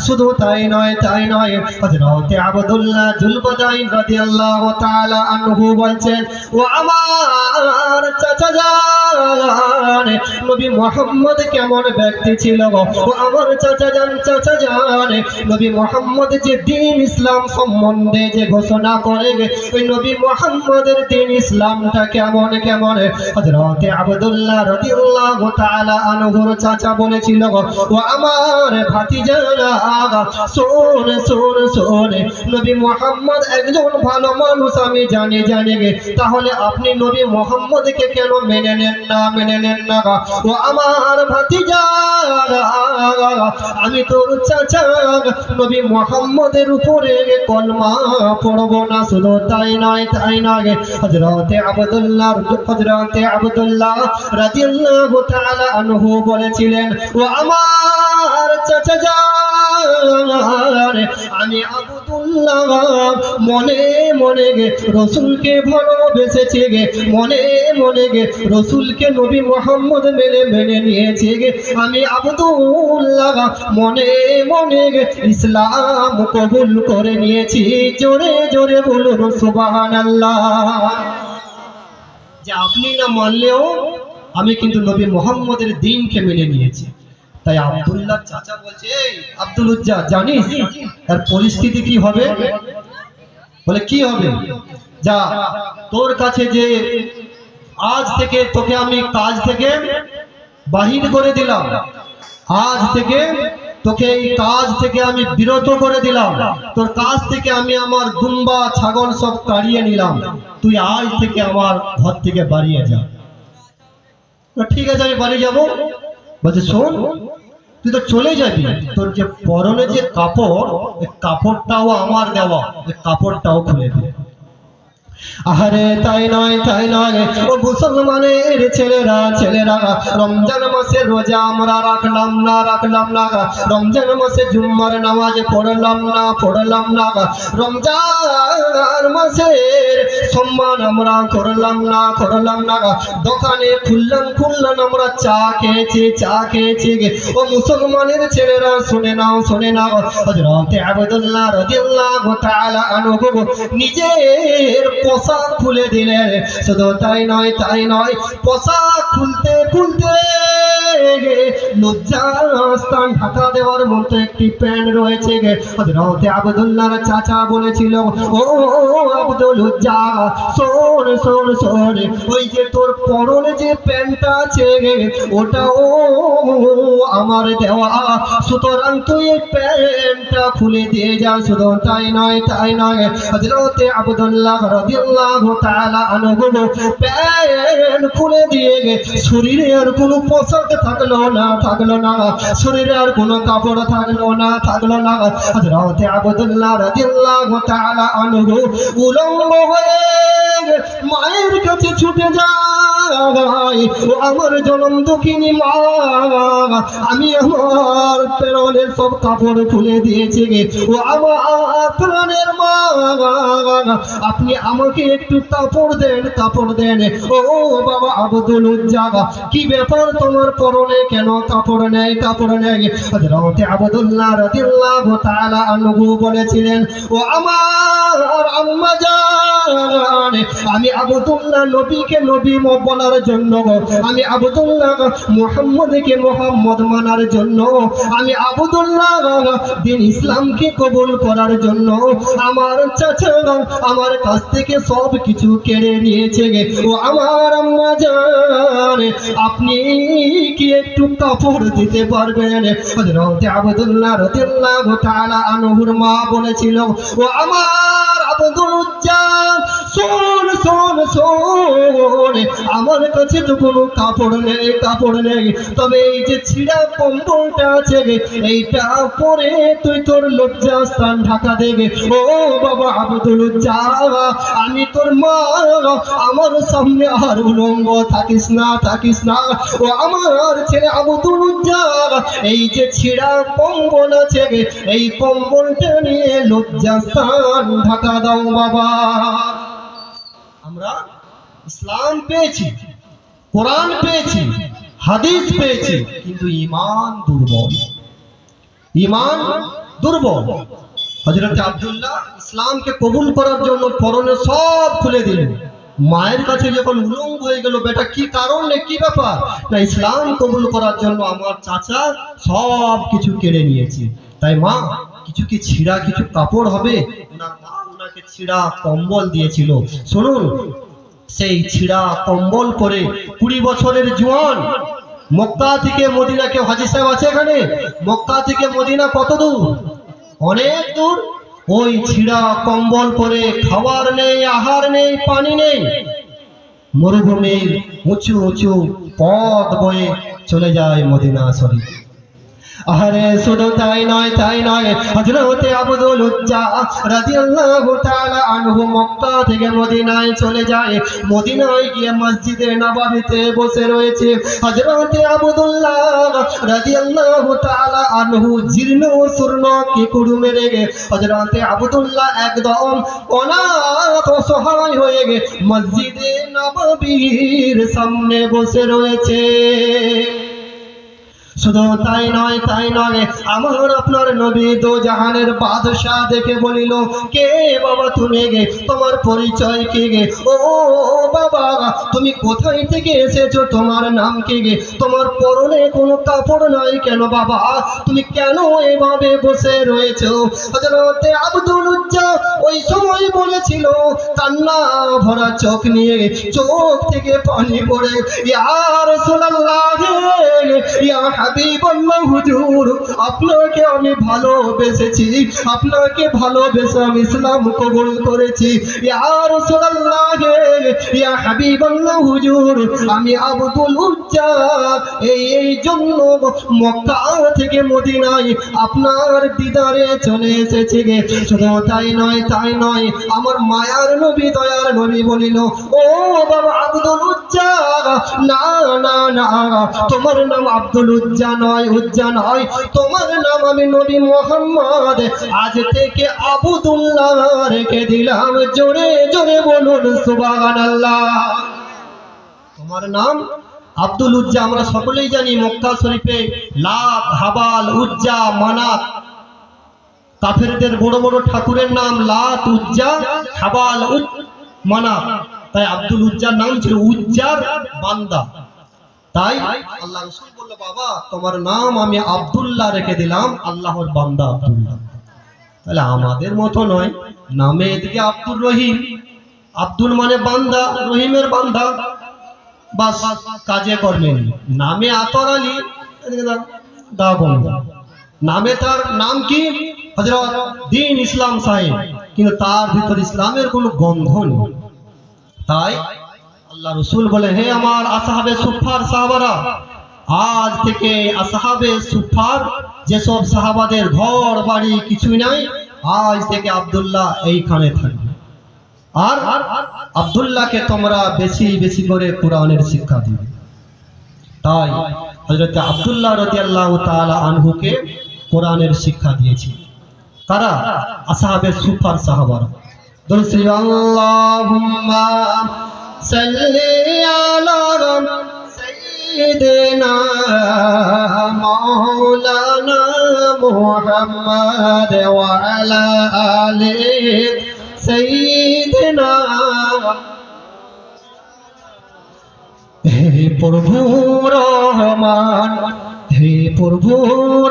S1: শুধু তাই নয়, তাই নয়, হযরত আব্দুল্লাহ জুলবাদাইন রাদিয়াল্লাহু তাআলা আনহু বলছেন, ও আমার চাচা জান, নবী মুহাম্মদ কেমন ব্যক্তি ছিল গো? ও আমার চাচা জান, চাচা জান, নবী মুহাম্মদ যে দ্বীন ইসলাম সম্বন্ধে যে ঘোষণা করে, ওই নবী মুহাম্মদের দ্বীন ইসলামটা কেমন কেমন? হযরত আব্দুল্লাহ রাদিয়াল্লাহু তাআলা আনহুর চাচা বলেছিল, ও আমার ভাতিজারা, শোন শোন শোন, নবী মুহাম্মদ একজন ভালো মানুষ আমি জানি, জানি গে। তাহলে আপনি নবী মুহাম্মদকে কেন মেনে নেন না, মেনে নেন না? ও আমার ভাতিজারা, আমি তোর চাচা, নবী মুহাম্মদের উপরে কলমা পড়ব না। শুধু তাই নয়, তাই নয়, হযরত আব্দুল্লাহ রাদিয়াল্লাহু তাআলা আনহু বলেছিলেন, ও আমার চাচা জান, আমি আব্দুল্লাহ মনে মনে রাসূলকে ভালোবেসেছি গে, মনে মনে রাসূলকে নবী মুহাম্মদ মেনে নিয়েছি গে। আমি আব্দুল্লাহ মনে মনে ইসলাম কবুল করে নিয়েছি। জোরে জোরে বলুন সুবহানাল্লাহ। যে আপনি না মানলেও আমি কিন্তু নবী মুহাম্মদের দ্বীনকে মেনে নিয়েছি। তাই আব্দুল্লাহ চাচা বলছে, এই আব্দুল উজ্জা, জানিস তার পরিস্থিতি কি হবে? বলে, কি হবে? যা, তোর কাছে যে আজ থেকে তোকে আমি কাজ থেকে বাহির করে দিলাম, আজ থেকে তোকে এই কাজ থেকে আমি বিরত করে দিলাম, তোর কাজ থেকে আমি আমার দুম্বা ছাগল সব তাড়িয়ে নিলাম, তুই আজ থেকে আমার ঘর থেকে বাড়িয়ে যা। ঠিক আছে, আমি বাড়ি যাব। বলছে, শোন, তুই তো চলে যাবি, তোর যে পরনে যে কাপড়, এই কাপড়টাও আমার দেওয়া, এই কাপড়টাও খুলে দে। আহারে তাই নয়, তাই নয়, ও মুসলমানের ছেলেরা, ছেলেরা, রমজান মাসে রোজা আমরা রাখলাম না, রাখলাম না, রমজান মাসে জুম্মার নামাজ পড়লাম না, পড়লাম না, রমজান মাসের সম্মান আমরা করলাম না, করলাম না, দোকানে খুললাম আমরা চা খেয়েছি, চা খেয়েছি। ও মুসলমানের ছেলেরা, শুনে নাও, শুনে নাও, হযরত আব্দুল্লাহ রাদিয়াল্লাহু তাআলা আনহু নিজের পোশাক খুলে দিলেন। শুধু তাই নয়, তাই নয়, পোশাক খুলতে খুলতে লজ্জাস্থান ঢাকা দেওয়ার মতো একটি প্যান্ট রয়েছে। হযরত আব্দুল্লাহর চাচা বলেছিল, ও আব্দুল উজ্জা, শোন শোন শোন, ওই যে তোর পরনে যে প্যান্টটা আছে ওটাও আমার দেওয়া, সুতরাং তুই এই প্যান্টটা খুলে দিয়ে যা। শুধু তাই নয় হযরতে আব্দুল্লাহ রাদিয়াল্লাহু তাআলা আনহু প্যান্ট খুলে দিয়ে শরীরের কোনো পোশাক থাকলো না, শরীরের কোনো কাপড় থাকলো না। হযরতে আব্দুল্লাহ রাদিয়াল্লাহু তাআলা আনহু উলঙ্গ হয়ে মায়ের কাছে ছুটে যায়, ও আমার জনম দুঃখিনী মা, আমি আমার প্রাণের সব কাপড় খুলে দিয়েছি ও আমার প্রাণের মা, আপনি আমাকে একটু কাপড় দেন। ও বাবা আব্দুল উজ্জা, কি ব্যাপার তোমার পরনে কেন কাপড় নেই? হযরতে আব্দুল্লাহ রাদিয়াল্লাহু তাআলা আনহু বলেছিলেন, ও আমার আম্মা জান, আমি আব্দুল্লাহ নবীকে নবী বলার জন্য, আমি আব্দুল্লাহ মুহাম্মদকে মুহাম্মদ মানার জন্য, আমি আব্দুল্লাহ দিন ইসলামকে কবুল করার জন্য আমার চাচা আমার কাছ থেকে সব কিছু কেড়ে নিয়েছে ও আমার আম্মা জান, আপনি কি একটু কাপড় দিতে পারবেন? হযরতে আব্দুল্লাহ রাদিয়াল্লাহু তাআলা আনহুর মা বলেছিল, ও আমার আব্দুল উজ্জা, শোন, আমার কাছে তো কোনো কাপড় নেই, তবে এই যে ছিঁড়া কম্বলটা আছে এইটা পরে তুই তোর লজ্জাস্থান ঢাকা দেবে। ও বাবা আব্দুল উজ্জা, আমি তোর মা, আমার সামনে আর উলঙ্গ থাকিস না। ও আমার ছেলে আব্দুল উজ্জা, এই যে ছিঁড়া কম্বল আছে এই কম্বলটা নিয়ে লজ্জাস্থান ঢাকা দাও বাবা। আমরা ইসলাম পেয়েছি, কোরআন পেয়েছি, হাদিস পেয়েছি, কিন্তু ঈমান দুর্বল। হযরত আব্দুল্লাহ ইসলামকে কবুল করার জন্য পরনে সব খুলে দিলেন। মায়ের কাছে যখন উলঙ্গ হয়ে গেল, বেটা কি কারণে, কি ব্যাপার? না, ইসলাম কবুল করার জন্য আমার চাচা সব কিছু কেড়ে নিয়েছে। তাই মা, কিছু কি ছিঁড়া কিছু কাপড় হবে? ওনার মা ওনাকে ছিঁড়া কম্বল দিয়েছিল। শুনুন, সেই ছিঁড়া কম্বল পরে 20 বছরের জওয়ান, মক্কা থেকে মদিনা, কেউ হাজী সাহেব আছে এখানে? মক্কা থেকে মদিনা কত দূর? অনেক দূর। ওই ছিঁড়া কম্বল পরে খাবার নেই, আহার নেই, পানি নেই, মরুভূমির উঁচু পথ বয়ে চলে যায় মদিনা শরীফ। আরে শুধু তাই নয়, হযরতে আব্দুল উজ্জা রাদিয়াল্লাহু তাআলা আনহু মক্কা থেকে মদিনায় চলে যায়। মদিনায় গিয়ে মসজিদে নববীতে বসে রয়েছে হযরতে আব্দুল্লাহ রাদিয়াল্লাহু তাআলা আনহু জীর্ণ শূর্ণ কিকুড়ু মেরে গে হযরতে আব্দুল্লাহ একদম অনাথ অসহায় হয়ে গে মসজিদে নববীর সামনে বসে রয়েছে। শুধু তাই নয়, আমার আপনার নবী দো জাহানের বাদশাহ দেখে বলিল, কে বাবা তুমি গে, তোমার পরিচয় কি গে? ও বাবা, তুমি কোথায় থেকে এসেছো? তোমার নাম কি গে? তোমার পরনে কোনো কাপড় নাই কেন বাবা? তুমি কেন এভাবে বসে রয়েছো? হযরতে আব্দুল উজ্জা ওই সময় বলেছিল, কান্না ভরা চোখ নিয়ে, চোখ থেকে পানি পড়ে, ইয়া রাসূলুল্লাহ, ইয়া হাবিবাল্লাহ হুজুর, আপনাকে আমি ভালোবেসেছি, আপনাকে ভালোবেসে আমি ইসলাম কবুল করেছি। ইয়া রাসূলুল্লাহ, ইয়া হাবিবাল্লাহ হুজুর, আমি আব্দুল উজ্জা এই জন্য মক্কা থেকে মদিনায় আপনার দিদারে চলে এসেছি গে। শুধু তাই নয়, আমার মায়ার নবী দয়ার নবী বলিল, ও বাবা আব্দুল উজ্জা, না, তোমার নাম আব্দুল উজ্জা নয়, তোমার নাম আমি নবী মুহাম্মদ আজ থেকে আব্দুল্লাহ রেখে দিলাম। জোরে জোরে বলুন সুবহানাল্লাহ। তোমার নাম আব্দুল উজ্জা। আমরা সকলেই জানি মক্কা শরীফে লাত, হাবাল, উজ্জা, মানাত, কাফেরদের বড় বড় ঠাকুরের নাম লাত, উজ্জা, হাবাল, মানাত। তাই আব্দুল উজ্জার নাম ছিল উজ্জার বান্দা। তাই আল্লাহ রাসূল বলল, বাবা তোমার নাম আমি আব্দুল্লাহ রেখে দিলাম, আল্লাহর বান্দা আব্দুল্লাহ। তাহলে আমাদের মতো নয়, নামে এদিকে আব্দুর রহিম, আব্দুল মানে বান্দা, রহিমের বান্দা, বাস কাজে কর্মে নামে আতর আলী, দা বন্ধ, নামে তার নাম কি হযরত দ্বীন ইসলাম সাহেব, কিন্তু তার ভিতর ইসলামের কোনো গন্ধ নেই। তাই আল্লাহ রসুল বলে, হে আমার আসহাবে সুফার সাহাবারা, আজ থেকে আসহাবে সুফার যেসব সাহাবাদের ঘর বাড়ি কিছুই নাই, আজ থেকে আব্দুল্লাহ এইখানে থাকবে। আর আব্দুল্লাহকে তোমরা বেশি বেশি করে কোরআনের শিক্ষা দিবে। তাই হযরত আব্দুল্লাহ রাদিয়াল্লাহু তাআলা আনহুকে কোরআনের শিক্ষা দিয়েছে কারা? আসহাবে সুফার সাহাবারা। দুরুদ আল্লাহুম্মা সাল্লি আলা সাইয়্যিদিনা মাওলানা মুহাম্মাদ ওয়া আলা আলি সাইয়্যিদিনা। হে প্রভু রহমান, হে প্রভু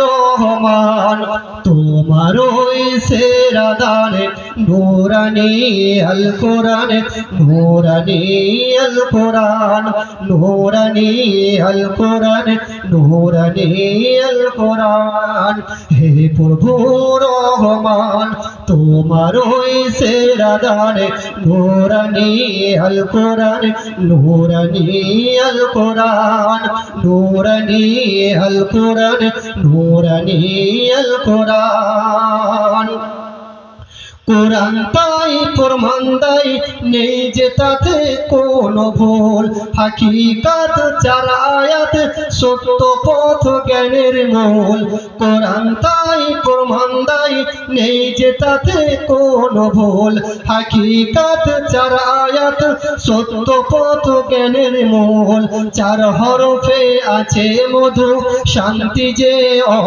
S1: রহমান, তোমার ওই সেরা দানে নূরানি আল কোরআন, নূরানি আল কোরআন, নূরানি আল কোরআন, নূরানি আল কোরআন। হে প্রভু রহমান, তোমার ওই সেরা দানে নূরানি আল কোরআন, নূরানি আল কোরআন, নূরানি আল কোরআন, নূরানি আল কোরআন। কোরআন তাই প্রমাণ দেয় নেই যে তাতে কোনো ভুল, হাকিকাত চার আয়াত সত্য পথ জ্ঞানের মূল। কোরআন তাই প্রমাণ দেয় নেই যে তাতে কোনো ভুল, হাকিকাত চার আয়াত সত্য পথ জ্ঞানের মূল। চার হরফে আছে মধু শান্তি যে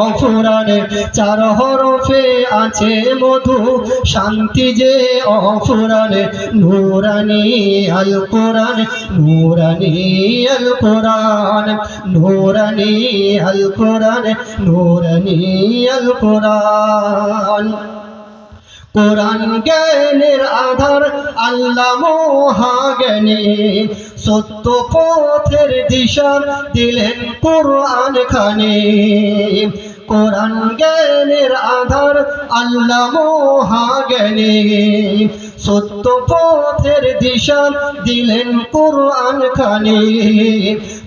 S1: অফুরানে, চার হরফে আছে মধু শান্তি যে অফুরানে, নূরানি আল কোরআন, নূরানি আল কোরআন, নূরানি আল কোরআন, নূরানি আল কোরআন। কোরআন জ্ঞানের আধার, আল্লাহ মহাজ্ঞানী, সত্য পথের দিশা দিলেন কোরআন খানি। কোরআন জ্ঞানের আধার, আল্লাহ মহাজ্ঞানী, সত্য পথের দিশা দিলেন কোরআন খানি।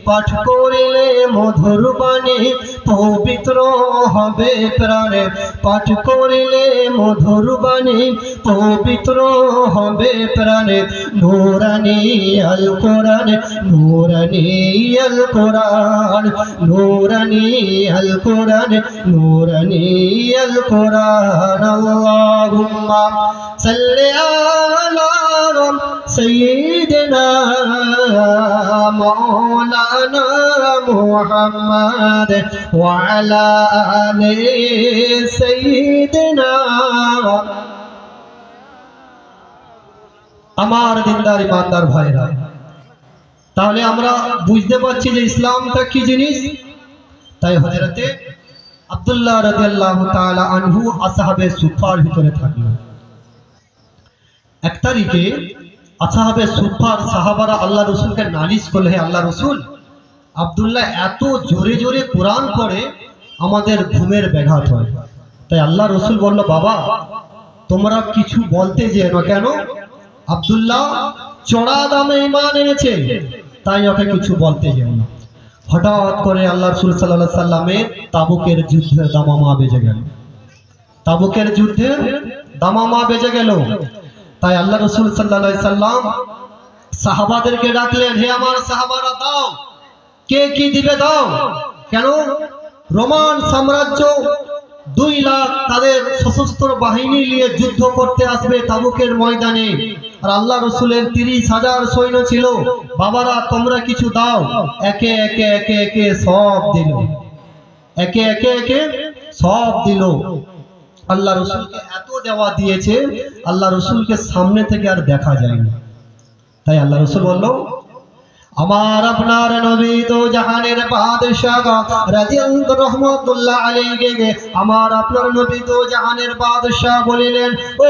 S1: পাঠ করিলে মধুর বাণী পবিত্র হবে প্রাণে, পাঠ করিলে মধুর বাণী পবিত্র হবে প্রাণে। নূরানি আল কোরআন, নূরানি আল কোরআন, নূরানি আল কোরআন, নূরানি আল কোরআন। আল্লাহুম্মা সাল্লি আলা সাইয়্যিদিনা মাওলানা মুহাম্মাদ ওয়া আলা আলি সাইয়্যিদিনা। আমার দিনদার ইমানদার ভাইরা, তাহলে আমরা বুঝতে পারছি যে ইসলামটা কি জিনিস। তাই হযরতে আব্দুল্লাহ রাদিয়াল্লাহু তাআলা আনহু আসহাবে সুফার ভিতরে থাকলেন। এক তারিখে আসহাবে সুফার সাহাবারা আল্লাহ রসুলকে নালিশ করলে, হে আল্লাহ রসুল, আব্দুল্লাহ এত জোরে জোরে কোরআন পড়ে আমাদের ঘুমের ব্যাঘাত হয়। তাই আল্লাহ রসুল বলল, বাবা তোমরা কিছু বলতে যেও না, কেন? আব্দুল্লাহ চড়া দামে ঈমান এনেছে, তাই ওকে কিছু বলতে যেও না। হঠাৎ করে আল্লাহ রসুল সাল্লাল্লাহু আলাইহি সাল্লামের তাবুকের যুদ্ধের দামামা বেজে গেল, তাবুকের যুদ্ধের দামামা বেজে গেল। তাই আল্লাহ রসুল সাল্লাল্লাহু আলাইহি সাল্লাম সাহাবাদেরকে ডাকলেন, হে আমার সাহাবারা, দাও, কে কি দিবে দাও। কেন? রোমান সাম্রাজ্য 2 লাখ তাদের সশস্ত্র বাহিনী নিয়ে যুদ্ধ করতে আসবে তাবুকের ময়দানে, আর আল্লাহ রসুলের 30,000 সৈন্য ছিল। বাবারা তোমরা কিছু দাও। একে একে একে একে সব দিল, একে একে একে সব দিল। আল্লাহ রসুলকে এত দেওয়া দিয়েছে, আল্লাহ রসুলকে সামনে থেকে আর দেখা যায়নি। তাই আল্লাহ রসুল বলল, আমার আপনার নবী তো জাহানের বাদশাহ রাদিয়াল্লাহু রাহমাতুল্লাহ আলাইহি, আমার আপনার নবী তো জাহানের বাদশাহ বলিলেন, ও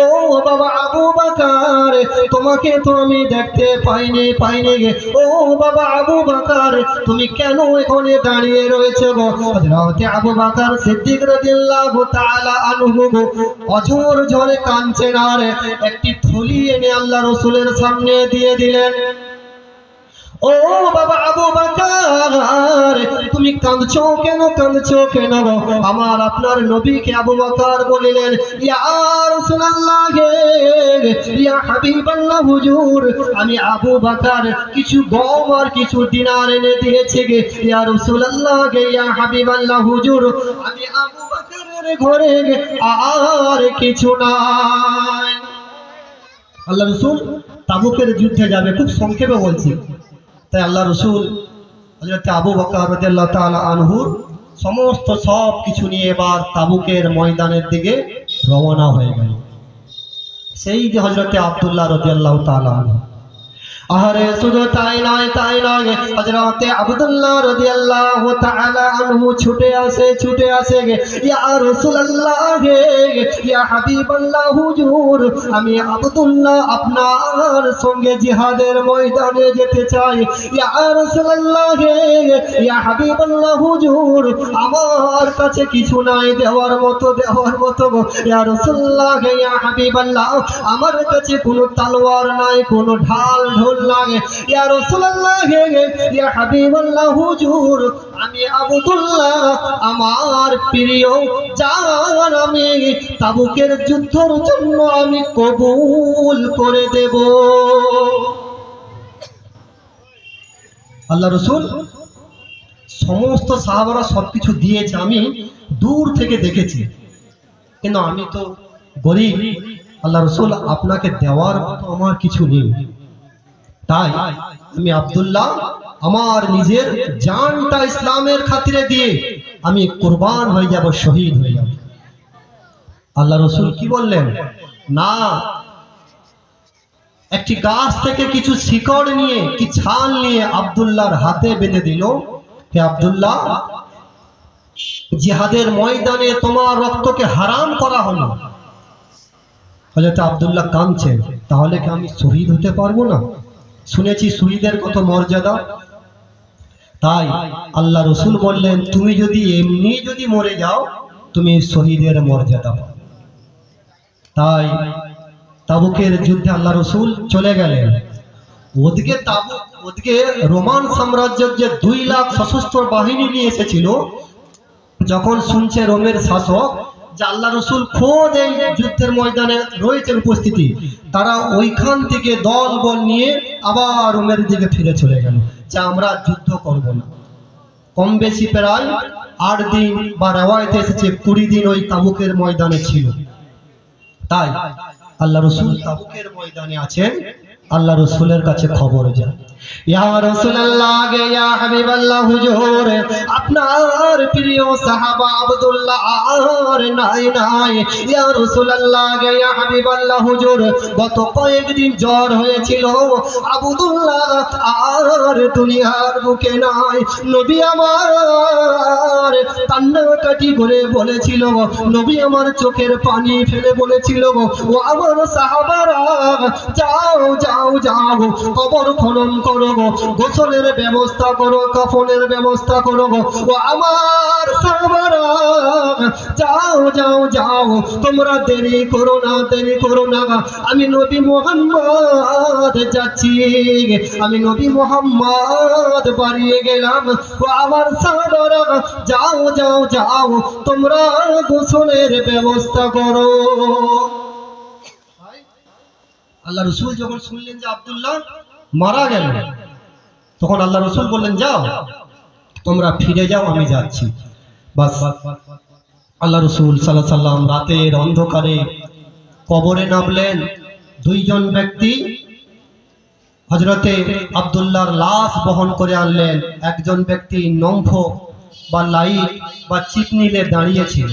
S1: বাবা আবু বকর, তোমাকে তো আমি দেখতে পাইনি গে। ও বাবা আবু বকর, তুমি কেন এখানে দাঁড়িয়ে রয়েছো গো? হযরত আবু বকর সিদ্দিক রাদিয়াল্লাহু তাআলা আনহু অঝোর ঝরে কাঁদছেন, আর একটি থলি এনে আল্লাহ রাসূলের সামনে দিয়ে দিলেন। ও বাবা আবু বকর, তুমি কাঁদছো কেন গো? আমার আপনার নবীকে আবু বকর বলিলেন, ইয়া রাসূলুল্লাহ, ইয়া হাবিবাল্লাহ হুজুর, আমি আবু বকর কিছু গম আর কিছু দিনার এনে দিয়েছি গে। ইয়া রাসূলুল্লাহ, ইয়া হাবিবাল্লাহ হুজুর, আমি আবু বকরের ঘরে আর কিছু নাই। আল্লাহ রাসূল তাবুকের যুদ্ধে যাবে, খুব সংক্ষেপে বলছি। তাই আল্লাহ রসুল হযরত আবু বকর রাদিয়াল্লাহু তাআলা আনহুর সমস্ত সব কিছু নিয়ে এবার তাবুকের ময়দানের দিকে রওনা হয়ে গেল। সেই যে হযরত আব্দুল্লাহ রাদিয়াল্লাহু তাআলা আনহু, আরে শুধু তাই নয়, হযরত আব্দুল্লাহ রাদিয়াল্লাহু তাআলা আনহু ছুটে আসে গে, ইয়া রাসূলুল্লাহ, ইয়া হাবিবাল্লাহ হুজুর, আমি আব্দুল্লাহ আপনার সঙ্গে জিহাদের ময়দানে যেতে চাই। ইয়া রাসূলুল্লাহ, ইয়া হাবিবাল্লাহ হুজুর, আমার কাছে কিছু নাই দেওয়ার মতো গো। ইয়া রাসূলুল্লাহ, ইয়া হাবিবাল্লাহ, আমার কাছে কোনো তলোয়ার নাই, কোনো ঢাল লাগে। ইয়া রাসূলুল্লাহ, ইয়া হাবিবাল্লাহ হুজুর, আমি আব্দুল্লাহ আমার প্রিয় জান, আমি তাবুকের যুদ্ধের জন্য আমি কবুল করে দেব। আল্লাহ রাসূল সমস্ত সাহাবারা সবকিছু দিয়েছে, আমি দূর থেকে দেখেছি, কিন্তু আমি তো গরীব। আল্লাহ রাসূল, আপনাকে দেওয়ার মতো আমার কিছু নেই, তাই আমি আব্দুল্লাহ আমার নিজের জানটা ইসলামের খাতিরে দিয়ে আমি কুরবান হয়ে যাব, শহীদ হয়ে যাব। আল্লাহ রাসূল কি বললেন? না, একটি গাছ থেকে কিছু শিকড় নিয়ে, কি ছাল নিয়ে আব্দুল্লাহর হাতে বেঁধে দিল। হে আব্দুল্লাহ, জিহাদের ময়দানে তোমার রক্তকে হারাম করা হলো। হযরত আব্দুল্লাহ কাঁদছেন, তাহলে কি আমি শহীদ হতে পারবো না? শুনেছি শহীদের কত মর্যাদা। তাই আল্লাহ রাসূল বললেন, তুমি যদি এমনি মরে যাও, তুমি শহীদের মর্যাদা পাবে। তাই তাবুকের যুদ্ধে আল্লাহ রাসূল চলে গেলেন। ওদিকে রোমান সাম্রাজ্যের যে 2 লাখ সশস্ত্র বাহিনী নিয়ে এসেছিল, যখন শুনছে রোমের শাসক যে আল্লাহ রাসূল খোদ এই যুদ্ধের ময়দানে রয়েছেন উপস্থিতি, তারা ওইখান থেকে দল বল নিয়ে আবার রোমের দিকে ফিরে চলে গেল, যে আমরা যুদ্ধ করব না। কম বেশি প্রায় 8 দিন বা রেওয়ায়েতে এসেছে 20 দিন ওই তাবুকের ময়দানে ছিল। তাই আল্লাহ রাসূল তাবুকের ময়দানে আছেন, আল্লাহ রাসূলের কাছে খবর যায়, ইয়া রাসূলুল্লাহ, ইয়া হাবিবাল্লাহ হুজুর, আপনার প্রিয় সাহাবা আব্দুল্লাহ আর নাই। ইয়া রাসূলুল্লাহ, ইয়া হাবিবাল্লাহ হুজুর, গত কয়েকদিন জ্বর হয়েছিল, আব্দুল্লাহ আর দুনিয়ার বুকে নাই। নবী আমার কান্নাকাটি করে বলেছিল, নবী আমার চোখের পানি ফেলে বলেছিল, ও আমার সাহাবারা, যাও কবর খনন করো, গোসলের ব্যবস্থা করো, কাফনের ব্যবস্থা করো। ও আমার সাহাবারা, যাও, তোমরা দেরি করো না, আমি নবী মুহাম্মদ যাচ্ছি, আমি নবী মুহাম্মদ বাড়িয়ে গেলাম। ও আমার সাহাবারা, যাও, তোমরা গোসলের ব্যবস্থা করো। আল্লাহ রাসূল যখন শুনলেন যে আব্দুল্লাহ মারা গেল, তখন আল্লাহ রাসূল বললেন, যাও তোমরা ফিরে যাও, আমি যাচ্ছি। বাস আল্লাহ রাসূল সাল্লাল্লাহু আলাইহি সাল্লাম রাতের অন্ধকারে কবরে নামলেন। 2 জন ব্যক্তি হযরতে আব্দুল্লাহর লাশ বহন করে আনলেন। একজন ব্যক্তি নম্ফ বা লাইট বা চিপনিলে দাঁড়িয়েছিল।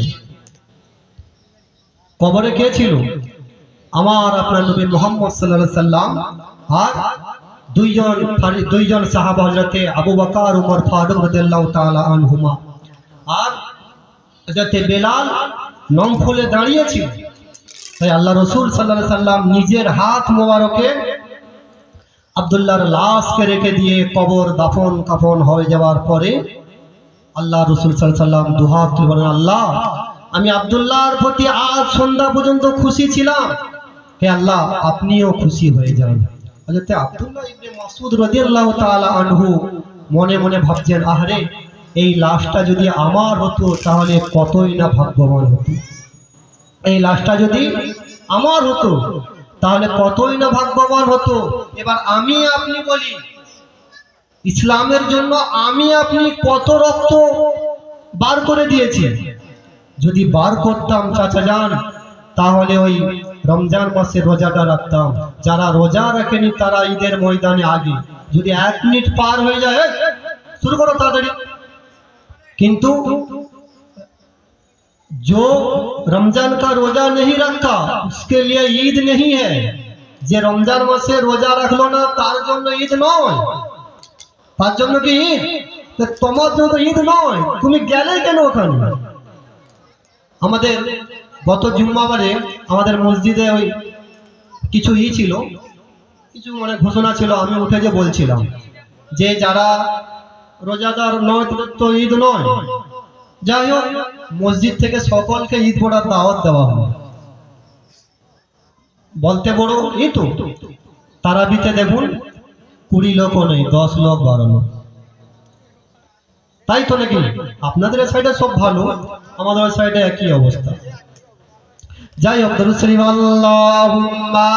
S1: কবরে কে ছিল? আমার আপনার নবী মুহাম্মদ সাল্লাল্লাহু আলাইহি সাল্লাম আর দুইজন সাহাবা হযরতে আবু বকর উমর ফারুক রাদিয়াল্লাহু তাআলা আনহুমা আর হযরতে বেলাল নমফলে দাঁড়িয়েছিল। তাই আল্লাহ রাসূল সাল্লাল্লাহু আলাইহি সাল্লাম নিজের হাত মোবারকে আব্দুল্লাহর লাশকে রেখে দিয়ে কবর দাফন কাফন হয়ে যাওয়ার পরে আল্লাহ রাসূল সাল্লাল্লাহু আলাইহি সাল্লাম দুহাত তুলে বলেন, আল্লাহ আমি আব্দুল্লাহর প্রতি আজ সন্ধ্যা পর্যন্ত খুশি ছিলাম, হে আল্লাহ আপনিও খুশি হয়ে যান। হযরত আব্দুল্লাহ ইবনে মাসউদ রাদিয়াল্লাহু তাআলা আনহু মনে মনে ভাবছেন, আহারে এই লাশটা যদি আমার হতো তাহলে কতই না ভাগ্যবান হতো, এই লাশটা যদি আমার হতো তাহলে কতই না ভাগ্যবান হতো। এবার আমি আপনি বলি, ইসলামের জন্য আমি আপনি কত রক্ত বার করে দিয়েছি, যদি বার করতাম চাচা যান তাহলে ওই রমজান মাসে রোজাটা রাখতাম। যারা রোজা রাখেনি তারা ঈদের ময়দানে আগে, যদি 1 মিনিট পার হয়ে যায় শুরু করো তাড়াতাড়ি। কিন্তু जो रमजान का रोजा नहीं रखता उसके लिए ईद नहीं है। যে রমজান মাসে রোজা রাখলো না তার জন্য ঈদ নয়, তার জন্য কি ঈদ? তোমার জন্য ঈদ নয়, তুমি গেলে কেন ওখানে? আমাদের গত জুম্মাবারে আমাদের মসজিদে ওই কিছু ছিল, কিছু মানে ঘোষণা ছিল, আমি উঠে যে বলছিলাম যে যারা রোজাদার নয় তাদের তো ঈদ নয়। যাই হোক, মসজিদ থেকে সকলকে ঈদ পড়ার দাওয়াত দেওয়া হয়। বলতে বড় এই তো তারাবিতে দেখুন 20 লোকও নেই, 10 লোক 12 লোক, তাই তো নাকি? আপনাদের সাইডে সব ভালো, আমাদের সাইডে একই অবস্থা। যাই হোক, দরুদ শরীফ আল্লাহুম্মা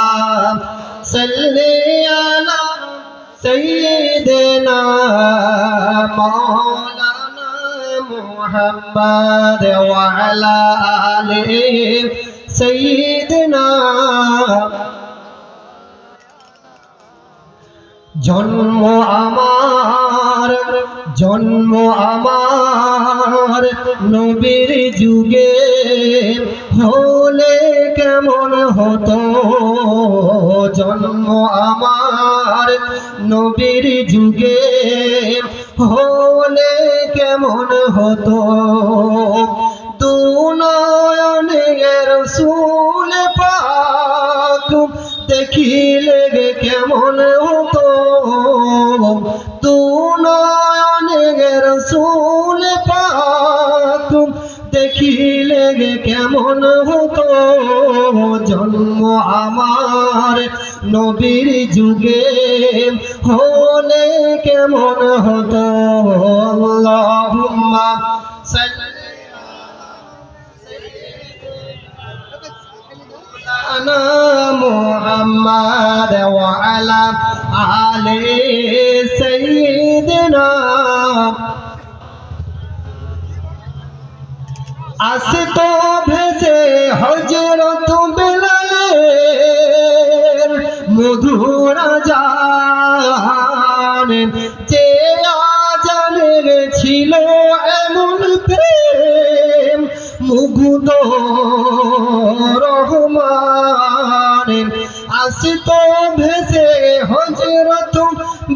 S1: সাল্লি আলা সাইয়্যিদিনা মাওলানা মুহাম্মাদ ওয়া আলা আলি সাইয়্যিদিনা। জন্ম আমার নবীর যুগে হলে কেমন হতো, জন্ম আমার নবীর যুগে হলে কেমন হতো, দু নয়নে রাসূল পাক দেখিলে কেমন হতো, দু নয়নে রাসূল পাক দেখিলে কেমন হতো, জন্ম আমার নবীর যুগে হলে কেমন হতো। আল্লাহুম্মা সাল্লি আলা মুহাম্মাদ ওয়া আলা আলি সাইয়্যিদিনা। আসতো ভেসে হযরত বেলালের মধুর আযান, যে আযানের ছিল এমন প্রেম মুগ্ধ রহমান। আসতো ভেসে হযরত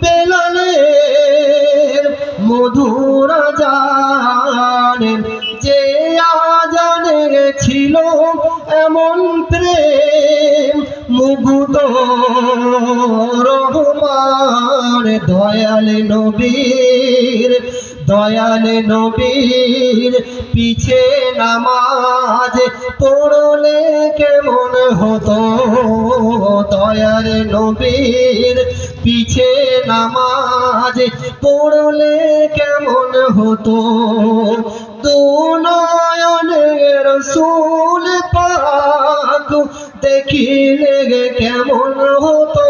S1: বেলালের মধুর আযান, যে আযানে ছিল এমন প্রেম মুগ্ধ রহমান। দয়াল নবীর পিছে নামাজ পড়লে কেমন হতো, দয়াল নবীর পিছে নামাজ পড়লে কেমন হতো, দু নয়নে রাসূল পাক দেখিলে কেমন হতো,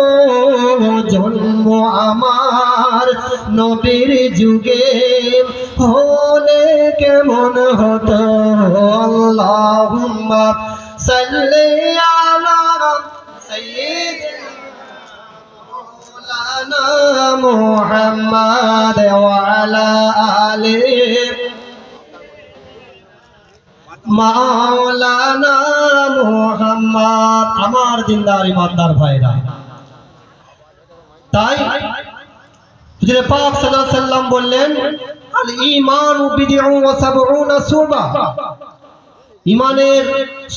S1: জন্ম আমার নবীর যুগে হলে কেমন হতো। আল্লাহুম্মা সাল্লি আলা সাইয়্যিদিনা মাওলানা মুহাম্মাদ ওয়া আলা আলি মাওলানা মুহাম্মদ। আমার দিনদার ইমানদার ভাইরা, তাই হুজুর পাক সাল্লাল্লাহু আলাইহি সাল্লাম বললেন, আল ঈমানু বিদ'উ ওয়া সাবউনা শুবা, ঈমানের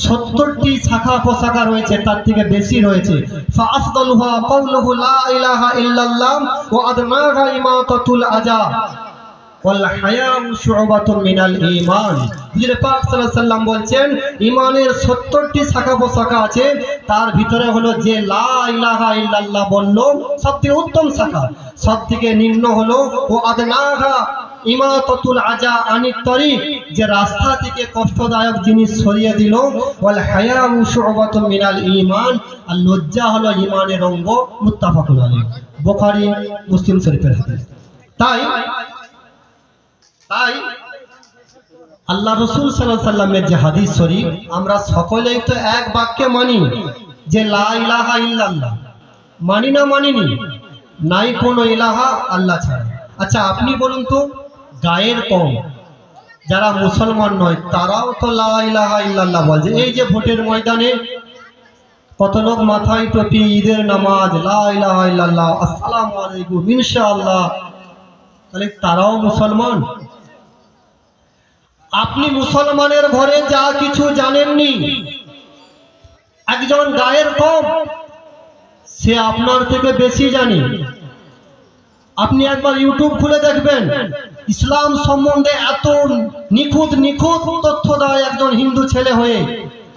S1: 70টি শাখা প্রশাখা রয়েছে, তার থেকে বেশি রয়েছে। ফা আফদালুহা কাউলুহু লা ইলাহা ইল্লাল্লাহ ওয়া আদনাহা ইমাতাতুল আযা ওয়াল হায়াউ শু'বাতুম মিনাল ঈমান। হুজুর পাক সাল্লাল্লাহু আলাইহি সাল্লাম বলছেন, ঈমানের 70টি শাখা প্রশাখা আছে, তার ভিতরে হলো যে লা ইলাহা ইল্লাল্লাহ বললো সবথেকে উত্তম শাখা, সবথেকে নিম্ন হলো ও আদনাহা ইমাতাতুল আযা আনিত তরিক, যে রাস্তা থেকে কষ্টদায়ক জিনিস সরিয়ে দিল। ওয়াল হায়াউ শু'বাতুম মিনাল ঈমান, আর লজ্জা হলো ঈমানের অঙ্গ। মুত্তাফাকুন আলাইহি, বুখারী মুসলিম শরীফের হাদিস। তাই আল্লাহ রাসূল সাল্লাল্লাহু আলাইহি সাল্লামের যে হাদিস শরীফ, আমরা সকলেই তো এক বাক্যে মানি যে লা ইলাহা ইল্লাল্লাহ। মানি না মানিনি? নাই কোনো ইলাহা আল্লাহ ছাড়া। আচ্ছা আপনি বলুন তো, গায়ের কম যারা মুসলমান নয় তারাও তো লা ইলাহা ইল্লাল্লাহ বলছে। এই যে ভোটের ময়দানে কত লোক মাথায় টুপি, ঈদের নামাজ, লা ইলাহা ইল্লাল্লাহ, আসসালামু আলাইকুম, ইনশাআল্লাহ, তাহলে তারাও মুসলমান? আপনি মুসলমানের ঘরে যা কিছু জানেননি, একজন গায়ের কম সে আপনার থেকে বেশি জানে। আপনি একবার ইউটিউব খুলে দেখবেন, ইসলাম সম্বন্ধে এত নিখুঁত তথ্য দেয় একজন হিন্দু ছেলে হয়ে,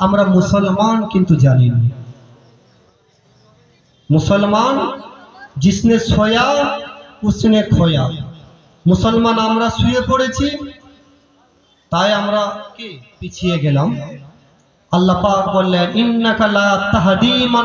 S1: আমরা মুসলমান কিন্তু জানি না। মুসলমান জিসনে সোয়া উসনে খোয়া। মুসলমান আমরা শুয়ে পড়েছি, তাই আমরা কি পিছিয়ে গেলাম। আল্লাহ পাক বললেন, ইন্নাকা লা তাহদি মান